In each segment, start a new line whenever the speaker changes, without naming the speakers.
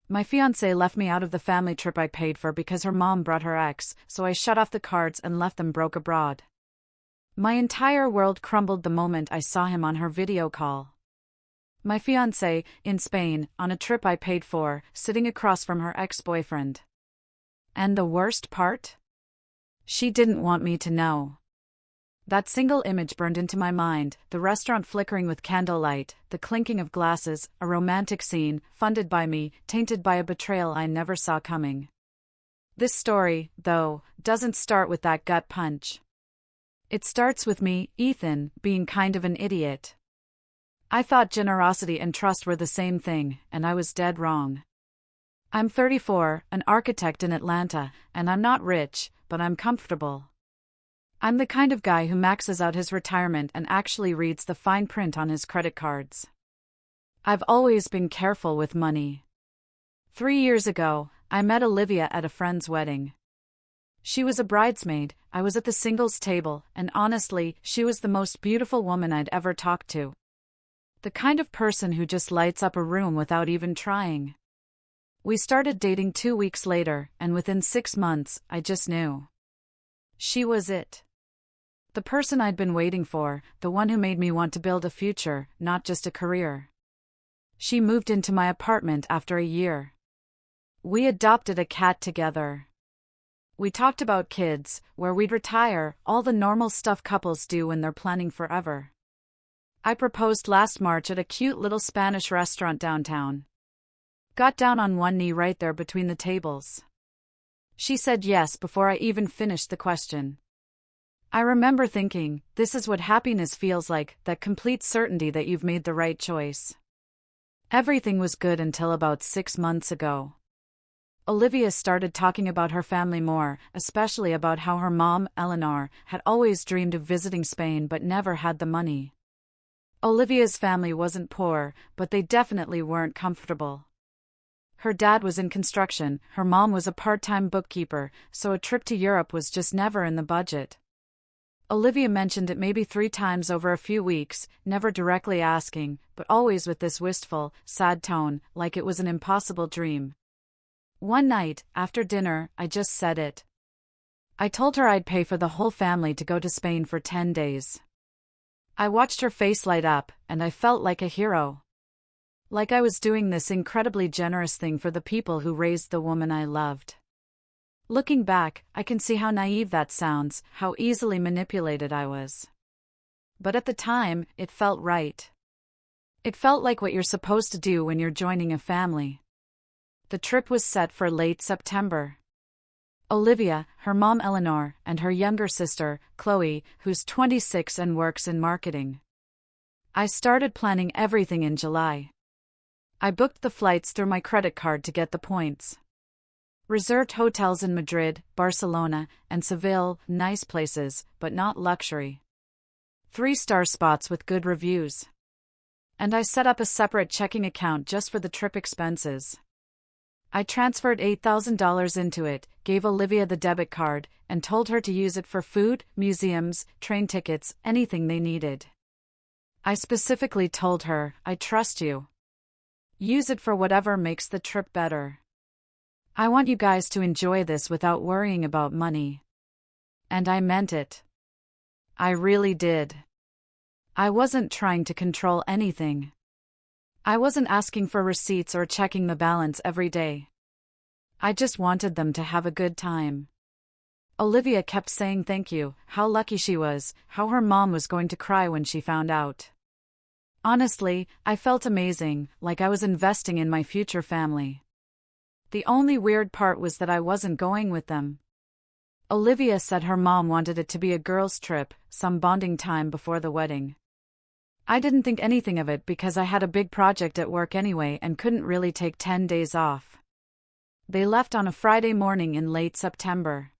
My fiancée left me out of the family trip I paid for because her mom brought her ex, so I shut off the cards and left them broke abroad. My entire world crumbled the moment I saw him on her video call. My fiancée, in Spain, on a trip I paid for, sitting across from her ex-boyfriend. And the worst part? She didn't want me to know. That single image burned into my mind, the restaurant flickering with candlelight, the clinking of glasses, a romantic scene, funded by me, tainted by a betrayal I never saw coming. This story, though, doesn't start with that gut punch. It starts with me, Ethan, being kind of an idiot. I thought generosity and trust were the same thing, and I was dead wrong. I'm 34, an architect in Atlanta, and I'm not rich, but I'm comfortable. I'm the kind of guy who maxes out his retirement and actually reads the fine print on his credit cards. I've always been careful with money. 3 years ago, I met Olivia at a friend's wedding. She was a bridesmaid, I was at the singles table, and honestly, she was the most beautiful woman I'd ever talked to. The kind of person who just lights up a room without even trying. We started dating 2 weeks later, and within 6 months, I just knew. She was it. The person I'd been waiting for, the one who made me want to build a future, not just a career. She moved into my apartment after a year. We adopted a cat together. We talked about kids, where we'd retire, all the normal stuff couples do when they're planning forever. I proposed last March at a cute little Spanish restaurant downtown. Got down on one knee right there between the tables. She said yes before I even finished the question. I remember thinking, this is what happiness feels like, that complete certainty that you've made the right choice. Everything was good until about 6 months ago. Olivia started talking about her family more, especially about how her mom, Eleanor, had always dreamed of visiting Spain but never had the money. Olivia's family wasn't poor, but they definitely weren't comfortable. Her dad was in construction, her mom was a part-time bookkeeper, so a trip to Europe was just never in the budget. Olivia mentioned it maybe 3 times over a few weeks, never directly asking, but always with this wistful, sad tone, like it was an impossible dream. One night, after dinner, I just said it. I told her I'd pay for the whole family to go to Spain for 10 days. I watched her face light up, and I felt like a hero. Like I was doing this incredibly generous thing for the people who raised the woman I loved. Looking back, I can see how naive that sounds, how easily manipulated I was. But at the time, it felt right. It felt like what you're supposed to do when you're joining a family. The trip was set for late September. Olivia, her mom Eleanor, and her younger sister, Chloe, who's 26 and works in marketing. I started planning everything in July. I booked the flights through my credit card to get the points. Reserved hotels in Madrid, Barcelona, and Seville, nice places, but not luxury. 3-star spots with good reviews. And I set up a separate checking account just for the trip expenses. I transferred $8,000 into it, gave Olivia the debit card, and told her to use it for food, museums, train tickets, anything they needed. I specifically told her, I trust you. Use it for whatever makes the trip better. I want you guys to enjoy this without worrying about money. And I meant it. I really did. I wasn't trying to control anything. I wasn't asking for receipts or checking the balance every day. I just wanted them to have a good time. Olivia kept saying thank you, how lucky she was, how her mom was going to cry when she found out. Honestly, I felt amazing, like I was investing in my future family. The only weird part was that I wasn't going with them. Olivia said her mom wanted it to be a girls' trip, some bonding time before the wedding. I didn't think anything of it because I had a big project at work anyway and couldn't really take 10 days off. They left on a Friday morning in late September.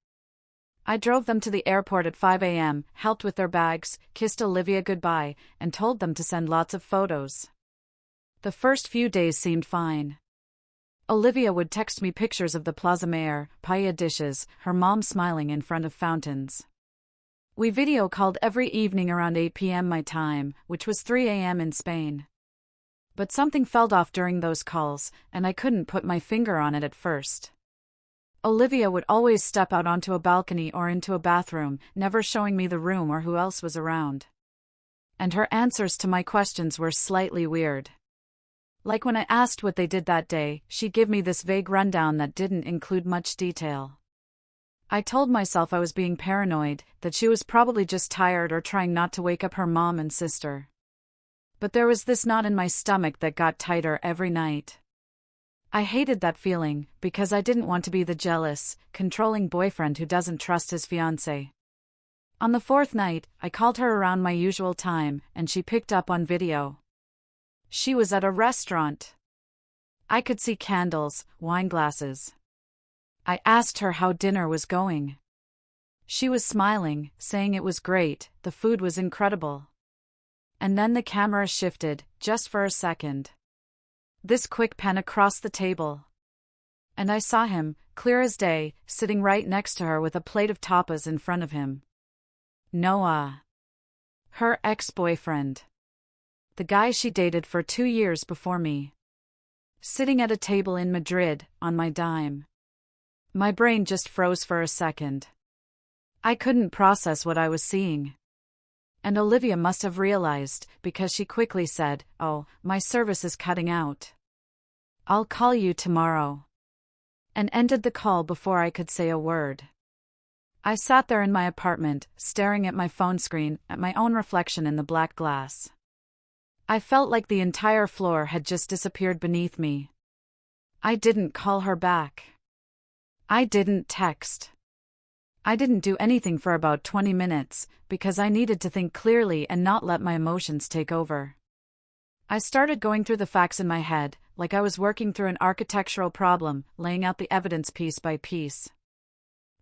I drove them to the airport at 5 a.m., helped with their bags, kissed Olivia goodbye, and told them to send lots of photos. The first few days seemed fine. Olivia would text me pictures of the Plaza Mayor, paella dishes, her mom smiling in front of fountains. We video called every evening around 8 p.m. my time, which was 3 a.m. in Spain. But something felt off during those calls, and I couldn't put my finger on it at first. Olivia would always step out onto a balcony or into a bathroom, never showing me the room or who else was around. And her answers to my questions were slightly weird. Like when I asked what they did that day, she'd give me this vague rundown that didn't include much detail. I told myself I was being paranoid, that she was probably just tired or trying not to wake up her mom and sister. But there was this knot in my stomach that got tighter every night. I hated that feeling, because I didn't want to be the jealous, controlling boyfriend who doesn't trust his fiancée. On the fourth night, I called her around my usual time, and she picked up on video. She was at a restaurant. I could see candles, wine glasses. I asked her how dinner was going. She was smiling, saying it was great, the food was incredible. And then the camera shifted, just for a second. This quick pan across the table. And I saw him, clear as day, sitting right next to her with a plate of tapas in front of him. Noah. Her ex-boyfriend. The guy she dated for 2 years before me. Sitting at a table in Madrid, on my dime. My brain just froze for a second. I couldn't process what I was seeing. And Olivia must have realized, because she quickly said, "Oh, my service is cutting out. I'll call you tomorrow." And ended the call before I could say a word. I sat there in my apartment, staring at my phone screen, at my own reflection in the black glass. I felt like the entire floor had just disappeared beneath me. I didn't call her back. I didn't text. I didn't do anything for about 20 minutes, because I needed to think clearly and not let my emotions take over. I started going through the facts in my head, like I was working through an architectural problem, laying out the evidence piece by piece.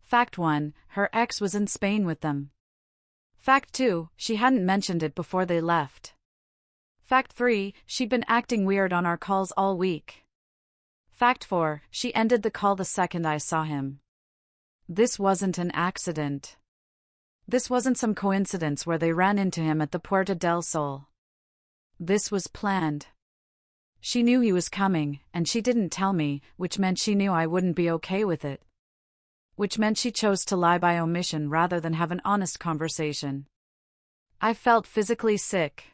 Fact 1, her ex was in Spain with them. Fact 2, she hadn't mentioned it before they left. Fact 3, she'd been acting weird on our calls all week. Fact 4, she ended the call the second I saw him. This wasn't an accident. This wasn't some coincidence where they ran into him at the Puerta del Sol. This was planned. She knew he was coming, and she didn't tell me, which meant she knew I wouldn't be okay with it. Which meant she chose to lie by omission rather than have an honest conversation. I felt physically sick.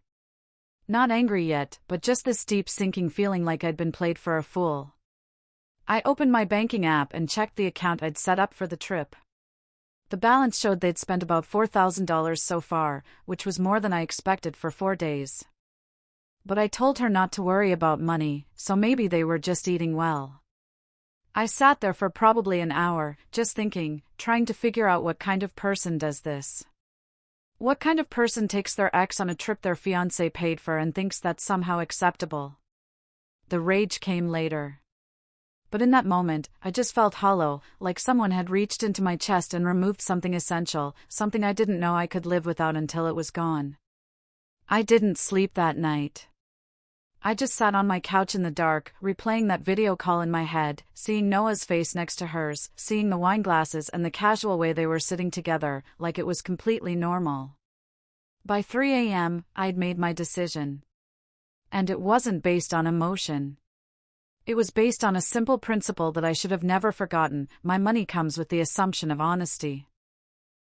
Not angry yet, but just this deep sinking feeling like I'd been played for a fool. I opened my banking app and checked the account I'd set up for the trip. The balance showed they'd spent about $4,000 so far, which was more than I expected for 4 days. But I told her not to worry about money, so maybe they were just eating well. I sat there for probably an hour, just thinking, trying to figure out what kind of person does this. What kind of person takes their ex on a trip their fiancé paid for and thinks that's somehow acceptable? The rage came later. But in that moment, I just felt hollow, like someone had reached into my chest and removed something essential, something I didn't know I could live without until it was gone. I didn't sleep that night. I just sat on my couch in the dark, replaying that video call in my head, seeing Noah's face next to hers, seeing the wine glasses and the casual way they were sitting together, like it was completely normal. By 3 a.m., I'd made my decision. And it wasn't based on emotion. It was based on a simple principle that I should have never forgotten: my money comes with the assumption of honesty.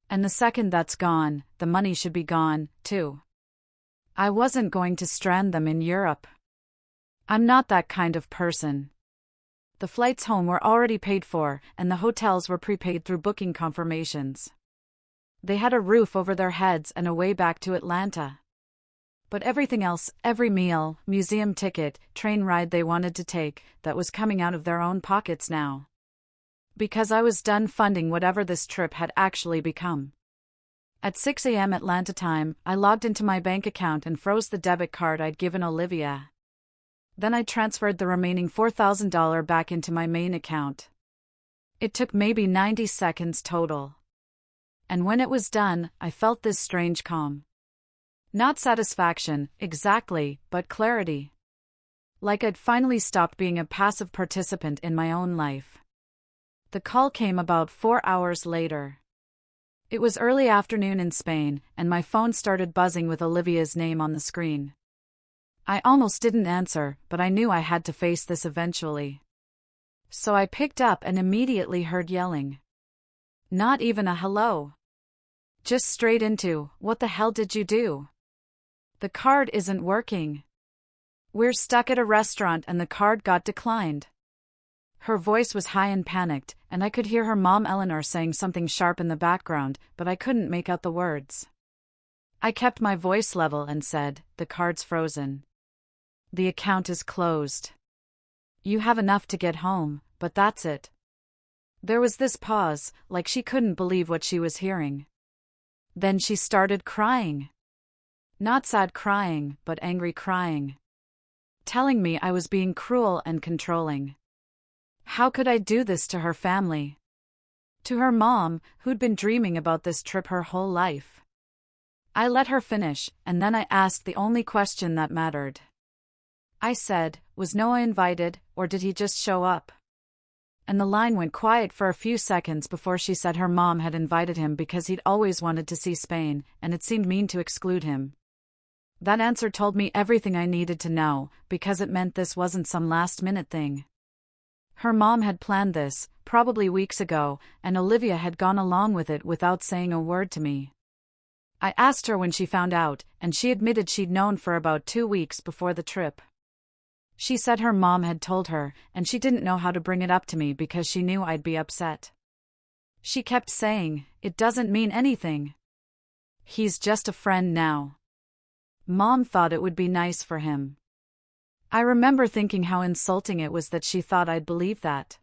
And the second that's gone, the money should be gone, too. I wasn't going to strand them in Europe. I'm not that kind of person. The flights home were already paid for, and the hotels were prepaid through booking confirmations. They had a roof over their heads and a way back to Atlanta. But everything else, every meal, museum ticket, train ride they wanted to take, that was coming out of their own pockets now. Because I was done funding whatever this trip had actually become. At 6 a.m. Atlanta time, I logged into my bank account and froze the debit card I'd given Olivia. Then I transferred the remaining $4,000 back into my main account. It took maybe 90 seconds total. And when it was done, I felt this strange calm. Not satisfaction, exactly, but clarity. Like I'd finally stopped being a passive participant in my own life. The call came about 4 hours later. It was early afternoon in Spain, and my phone started buzzing with Olivia's name on the screen. I almost didn't answer, but I knew I had to face this eventually. So I picked up and immediately heard yelling. Not even a hello. Just straight into, "What the hell did you do? The card isn't working. We're stuck at a restaurant and the card got declined." Her voice was high and panicked, and I could hear her mom Eleanor saying something sharp in the background, but I couldn't make out the words. I kept my voice level and said, "The card's frozen. The account is closed. You have enough to get home, but that's it." There was this pause, like she couldn't believe what she was hearing. Then she started crying. Not sad crying, but angry crying. Telling me I was being cruel and controlling. How could I do this to her family? To her mom, who'd been dreaming about this trip her whole life. I let her finish, and then I asked the only question that mattered. I said, "Was Noah invited, or did he just show up?" And the line went quiet for a few seconds before she said her mom had invited him because he'd always wanted to see Spain, and it seemed mean to exclude him. That answer told me everything I needed to know, because it meant this wasn't some last-minute thing. Her mom had planned this, probably weeks ago, and Olivia had gone along with it without saying a word to me. I asked her when she found out, and she admitted she'd known for about 2 weeks before the trip. She said her mom had told her, and she didn't know how to bring it up to me because she knew I'd be upset. She kept saying, "It doesn't mean anything. He's just a friend now. Mom thought it would be nice for him." I remember thinking how insulting it was that she thought I'd believe that.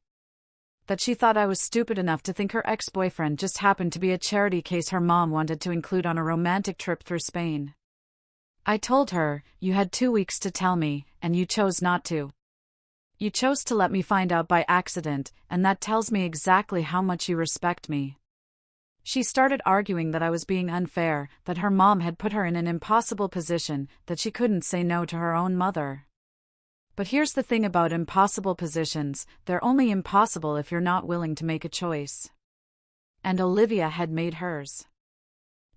That she thought I was stupid enough to think her ex-boyfriend just happened to be a charity case her mom wanted to include on a romantic trip through Spain. I told her, "You had 2 weeks to tell me, and you chose not to. You chose to let me find out by accident, and that tells me exactly how much you respect me." She started arguing that I was being unfair, that her mom had put her in an impossible position, that she couldn't say no to her own mother. But here's the thing about impossible positions, they're only impossible if you're not willing to make a choice. And Olivia had made hers.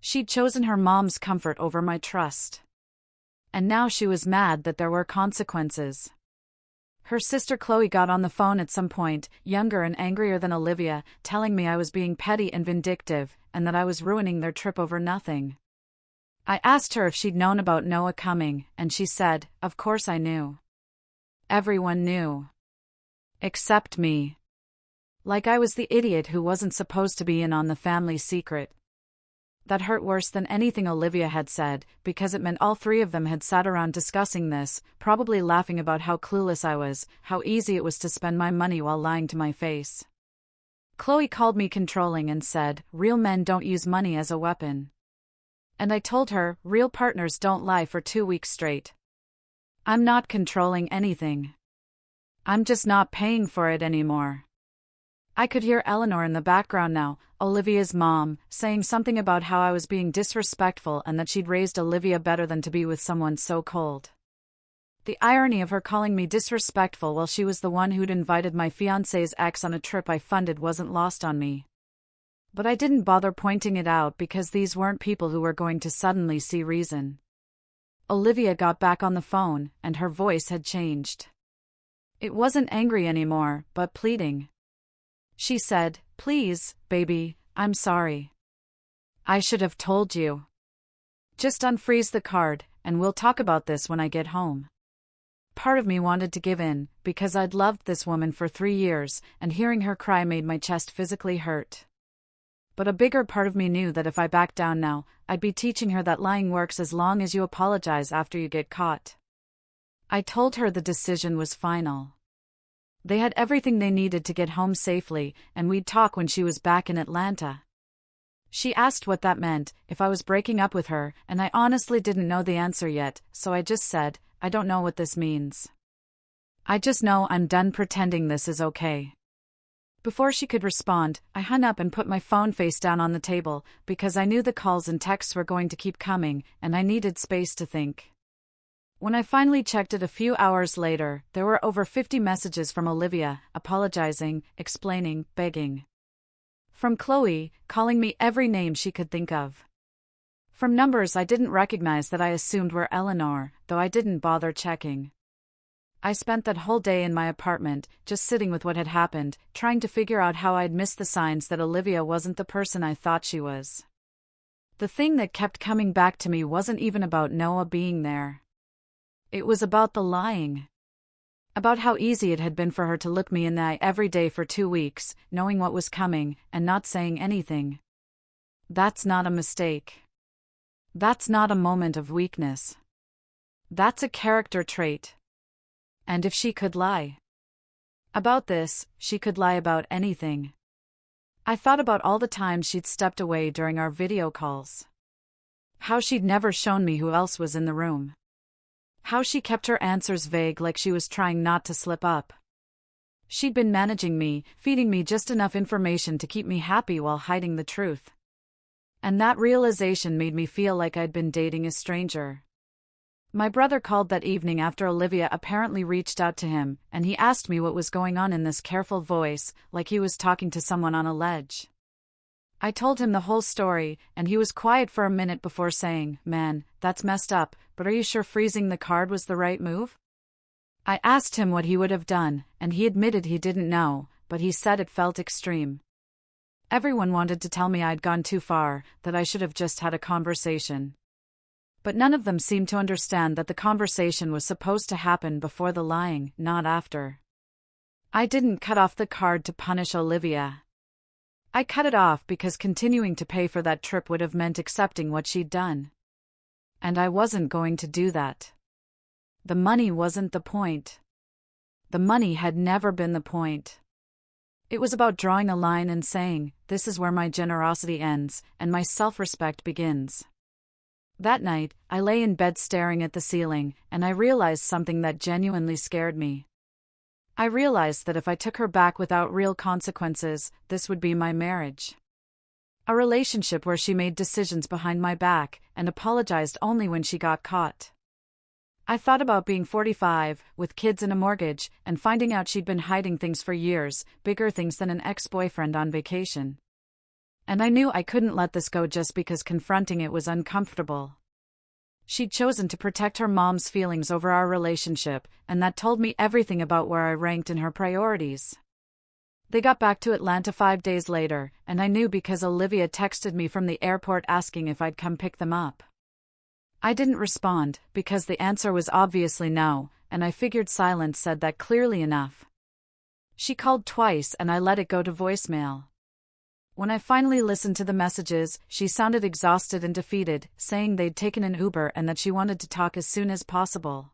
She'd chosen her mom's comfort over my trust. And now she was mad that there were consequences. Her sister Chloe got on the phone at some point, younger and angrier than Olivia, telling me I was being petty and vindictive, and that I was ruining their trip over nothing. I asked her if she'd known about Noah coming, and she said, "Of course I knew. Everyone knew. Except me." Like I was the idiot who wasn't supposed to be in on the family secret. That hurt worse than anything Olivia had said, because it meant all three of them had sat around discussing this, probably laughing about how clueless I was, how easy it was to spend my money while lying to my face. Chloe called me controlling and said, "Real men don't use money as a weapon." And I told her, "Real partners don't lie for 2 weeks straight. I'm not controlling anything. I'm just not paying for it anymore." I could hear Eleanor in the background now, Olivia's mom, saying something about how I was being disrespectful and that she'd raised Olivia better than to be with someone so cold. The irony of her calling me disrespectful while she was the one who'd invited my fiancé's ex on a trip I funded wasn't lost on me. But I didn't bother pointing it out because these weren't people who were going to suddenly see reason. Olivia got back on the phone, and her voice had changed. It wasn't angry anymore, but pleading. She said, "Please, baby, I'm sorry. I should have told you. Just unfreeze the card, and we'll talk about this when I get home." Part of me wanted to give in, because I'd loved this woman for 3 years, and hearing her cry made my chest physically hurt. But a bigger part of me knew that if I backed down now, I'd be teaching her that lying works as long as you apologize after you get caught. I told her the decision was final. They had everything they needed to get home safely, and we'd talk when she was back in Atlanta. She asked what that meant, if I was breaking up with her, and I honestly didn't know the answer yet, so I just said, "I don't know what this means. I just know I'm done pretending this is okay." Before she could respond, I hung up and put my phone face down on the table, because I knew the calls and texts were going to keep coming, and I needed space to think. When I finally checked it a few hours later, there were over 50 messages from Olivia, apologizing, explaining, begging. From Chloe, calling me every name she could think of. From numbers I didn't recognize that I assumed were Eleanor, though I didn't bother checking. I spent that whole day in my apartment, just sitting with what had happened, trying to figure out how I'd missed the signs that Olivia wasn't the person I thought she was. The thing that kept coming back to me wasn't even about Noah being there. It was about the lying. About how easy it had been for her to look me in the eye every day for 2 weeks, knowing what was coming, and not saying anything. That's not a mistake. That's not a moment of weakness. That's a character trait. And if she could lie about this, she could lie about anything. I thought about all the times she'd stepped away during our video calls. How she'd never shown me who else was in the room. How she kept her answers vague like she was trying not to slip up. She'd been managing me, feeding me just enough information to keep me happy while hiding the truth. And that realization made me feel like I'd been dating a stranger. My brother called that evening after Olivia apparently reached out to him, and he asked me what was going on in this careful voice, like he was talking to someone on a ledge. I told him the whole story, and he was quiet for a minute before saying, "Man, that's messed up, but are you sure freezing the card was the right move?" I asked him what he would have done, and he admitted he didn't know, but he said it felt extreme. Everyone wanted to tell me I'd gone too far, that I should have just had a conversation. But none of them seemed to understand that the conversation was supposed to happen before the lying, not after. I didn't cut off the card to punish Olivia. I cut it off because continuing to pay for that trip would have meant accepting what she'd done. And I wasn't going to do that. The money wasn't the point. The money had never been the point. It was about drawing a line and saying, this is where my generosity ends, and my self-respect begins. That night, I lay in bed staring at the ceiling, and I realized something that genuinely scared me. I realized that if I took her back without real consequences, this would be my marriage. A relationship where she made decisions behind my back, and apologized only when she got caught. I thought about being 45, with kids and a mortgage, and finding out she'd been hiding things for years, bigger things than an ex-boyfriend on vacation. And I knew I couldn't let this go just because confronting it was uncomfortable. She'd chosen to protect her mom's feelings over our relationship, and that told me everything about where I ranked in her priorities. They got back to Atlanta 5 days later, and I knew because Olivia texted me from the airport asking if I'd come pick them up. I didn't respond, because the answer was obviously no, and I figured silence said that clearly enough. She called twice and I let it go to voicemail. When I finally listened to the messages, she sounded exhausted and defeated, saying they'd taken an Uber and that she wanted to talk as soon as possible.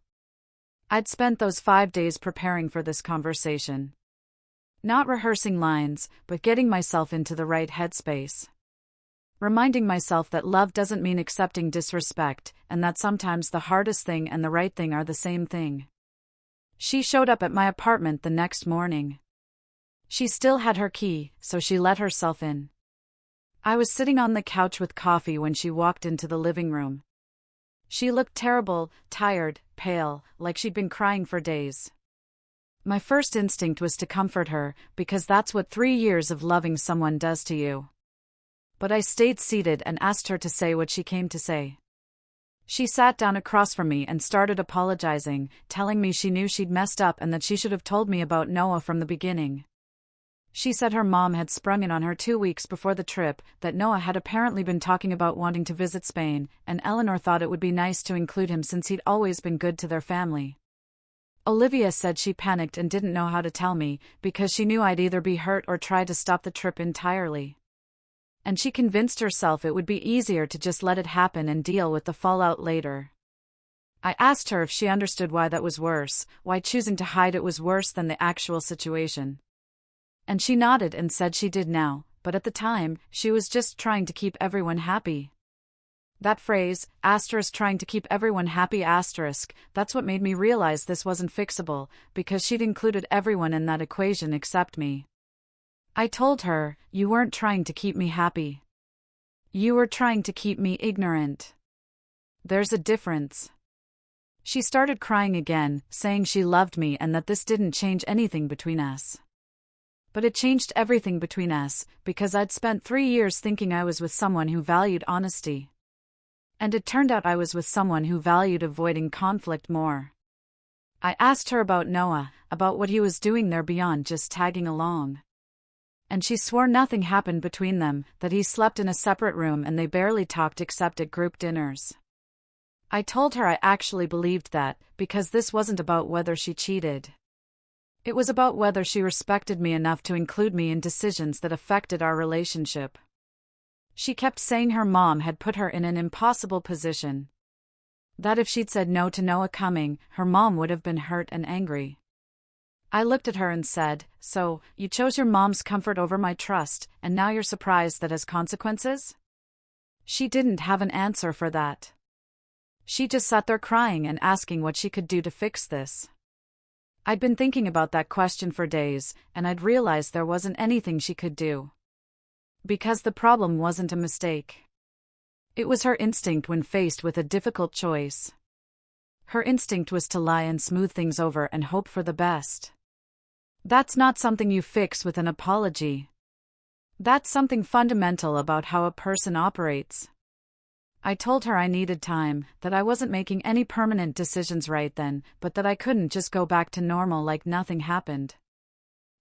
I'd spent those 5 days preparing for this conversation. Not rehearsing lines, but getting myself into the right headspace. Reminding myself that love doesn't mean accepting disrespect, and that sometimes the hardest thing and the right thing are the same thing. She showed up at my apartment the next morning. She still had her key, so she let herself in. I was sitting on the couch with coffee when she walked into the living room. She looked terrible, tired, pale, like she'd been crying for days. My first instinct was to comfort her, because that's what 3 years of loving someone does to you. But I stayed seated and asked her to say what she came to say. She sat down across from me and started apologizing, telling me she knew she'd messed up and that she should have told me about Noah from the beginning. She said her mom had sprung it on her 2 weeks before the trip, that Noah had apparently been talking about wanting to visit Spain, and Eleanor thought it would be nice to include him since he'd always been good to their family. Olivia said she panicked and didn't know how to tell me, because she knew I'd either be hurt or try to stop the trip entirely. And she convinced herself it would be easier to just let it happen and deal with the fallout later. I asked her if she understood why that was worse, why choosing to hide it was worse than the actual situation. And she nodded and said she did now, but at the time, she was just trying to keep everyone happy. That phrase, trying to keep everyone happy that's what made me realize this wasn't fixable, because she'd included everyone in that equation except me. I told her, you weren't trying to keep me happy. You were trying to keep me ignorant. There's a difference. She started crying again, saying she loved me and that this didn't change anything between us. But it changed everything between us, because I'd spent 3 years thinking I was with someone who valued honesty. And it turned out I was with someone who valued avoiding conflict more. I asked her about Noah, about what he was doing there beyond just tagging along. And she swore nothing happened between them, that he slept in a separate room and they barely talked except at group dinners. I told her I actually believed that, because this wasn't about whether she cheated. It was about whether she respected me enough to include me in decisions that affected our relationship. She kept saying her mom had put her in an impossible position. That if she'd said no to Noah coming, her mom would have been hurt and angry. I looked at her and said, "So, you chose your mom's comfort over my trust, and now you're surprised that has consequences?" She didn't have an answer for that. She just sat there crying and asking what she could do to fix this. I'd been thinking about that question for days, and I'd realized there wasn't anything she could do. Because the problem wasn't a mistake. It was her instinct when faced with a difficult choice. Her instinct was to lie and smooth things over and hope for the best. That's not something you fix with an apology. That's something fundamental about how a person operates. I told her I needed time, that I wasn't making any permanent decisions right then, but that I couldn't just go back to normal like nothing happened.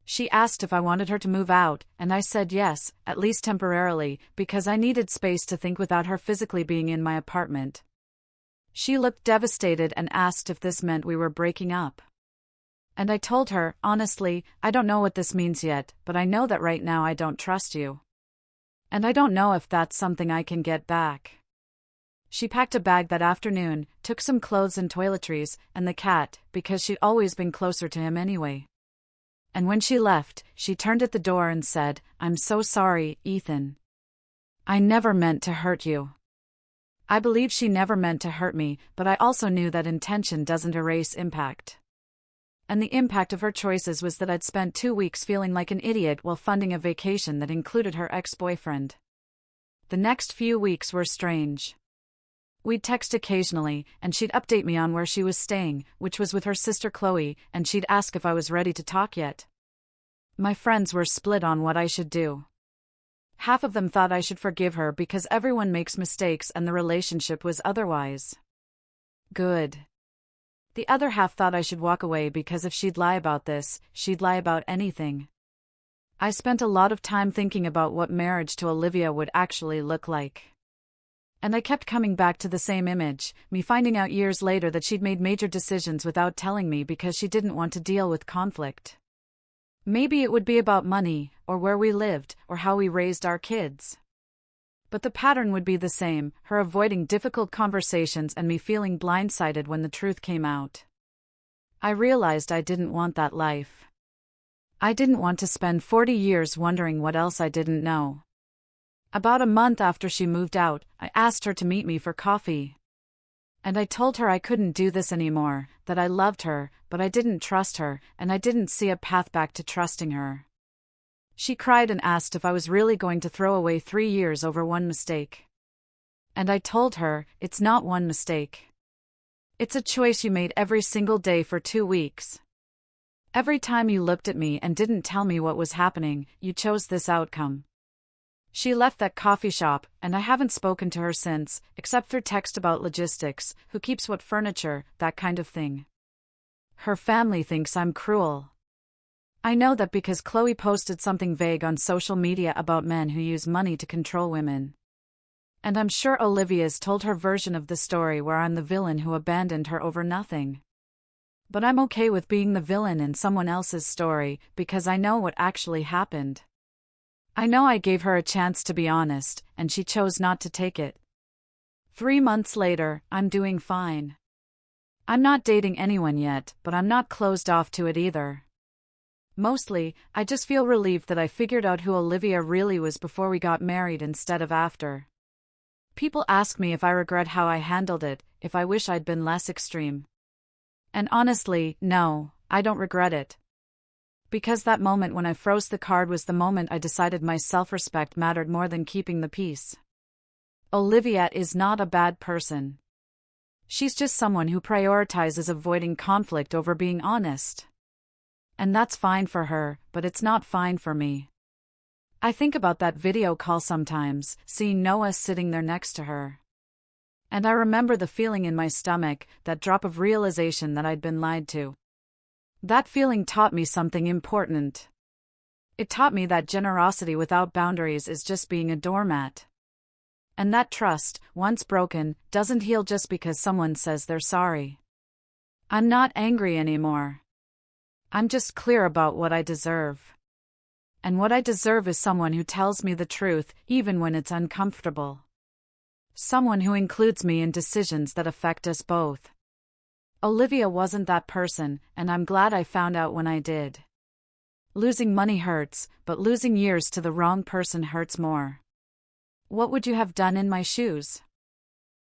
She asked if I wanted her to move out, and I said yes, at least temporarily, because I needed space to think without her physically being in my apartment. She looked devastated and asked if this meant we were breaking up. And I told her, honestly, I don't know what this means yet, but I know that right now I don't trust you. And I don't know if that's something I can get back. She packed a bag that afternoon, took some clothes and toiletries, and the cat, because she'd always been closer to him anyway. And when she left, she turned at the door and said, "I'm so sorry, Ethan. I never meant to hurt you." I believe she never meant to hurt me, but I also knew that intention doesn't erase impact. And the impact of her choices was that I'd spent 2 weeks feeling like an idiot while funding a vacation that included her ex-boyfriend. The next few weeks were strange. We'd text occasionally, and she'd update me on where she was staying, which was with her sister Chloe, and she'd ask if I was ready to talk yet. My friends were split on what I should do. Half of them thought I should forgive her because everyone makes mistakes and the relationship was otherwise good. The other half thought I should walk away because if she'd lie about this, she'd lie about anything. I spent a lot of time thinking about what marriage to Olivia would actually look like. And I kept coming back to the same image, me finding out years later that she'd made major decisions without telling me because she didn't want to deal with conflict. Maybe it would be about money, or where we lived, or how we raised our kids. But the pattern would be the same, her avoiding difficult conversations and me feeling blindsided when the truth came out. I realized I didn't want that life. I didn't want to spend 40 years wondering what else I didn't know. About a month after she moved out, I asked her to meet me for coffee. And I told her I couldn't do this anymore, that I loved her, but I didn't trust her, and I didn't see a path back to trusting her. She cried and asked if I was really going to throw away 3 years over one mistake. And I told her, it's not one mistake. It's a choice you made every single day for 2 weeks. Every time you looked at me and didn't tell me what was happening, you chose this outcome. She left that coffee shop, and I haven't spoken to her since, except through text about logistics, who keeps what furniture, that kind of thing. Her family thinks I'm cruel. I know that because Chloe posted something vague on social media about men who use money to control women. And I'm sure Olivia's told her version of the story where I'm the villain who abandoned her over nothing. But I'm okay with being the villain in someone else's story, because I know what actually happened. I know I gave her a chance to be honest, and she chose not to take it. 3 months later, I'm doing fine. I'm not dating anyone yet, but I'm not closed off to it either. Mostly, I just feel relieved that I figured out who Olivia really was before we got married instead of after. People ask me if I regret how I handled it, if I wish I'd been less extreme. And honestly, no, I don't regret it. Because that moment when I froze the card was the moment I decided my self-respect mattered more than keeping the peace. Olivia is not a bad person. She's just someone who prioritizes avoiding conflict over being honest. And that's fine for her, but it's not fine for me. I think about that video call sometimes, seeing Noah sitting there next to her. And I remember the feeling in my stomach, that drop of realization that I'd been lied to. That feeling taught me something important. It taught me that generosity without boundaries is just being a doormat. And that trust, once broken, doesn't heal just because someone says they're sorry. I'm not angry anymore. I'm just clear about what I deserve. And what I deserve is someone who tells me the truth, even when it's uncomfortable. Someone who includes me in decisions that affect us both. Olivia wasn't that person, and I'm glad I found out when I did. Losing money hurts, but losing years to the wrong person hurts more. What would you have done in my shoes?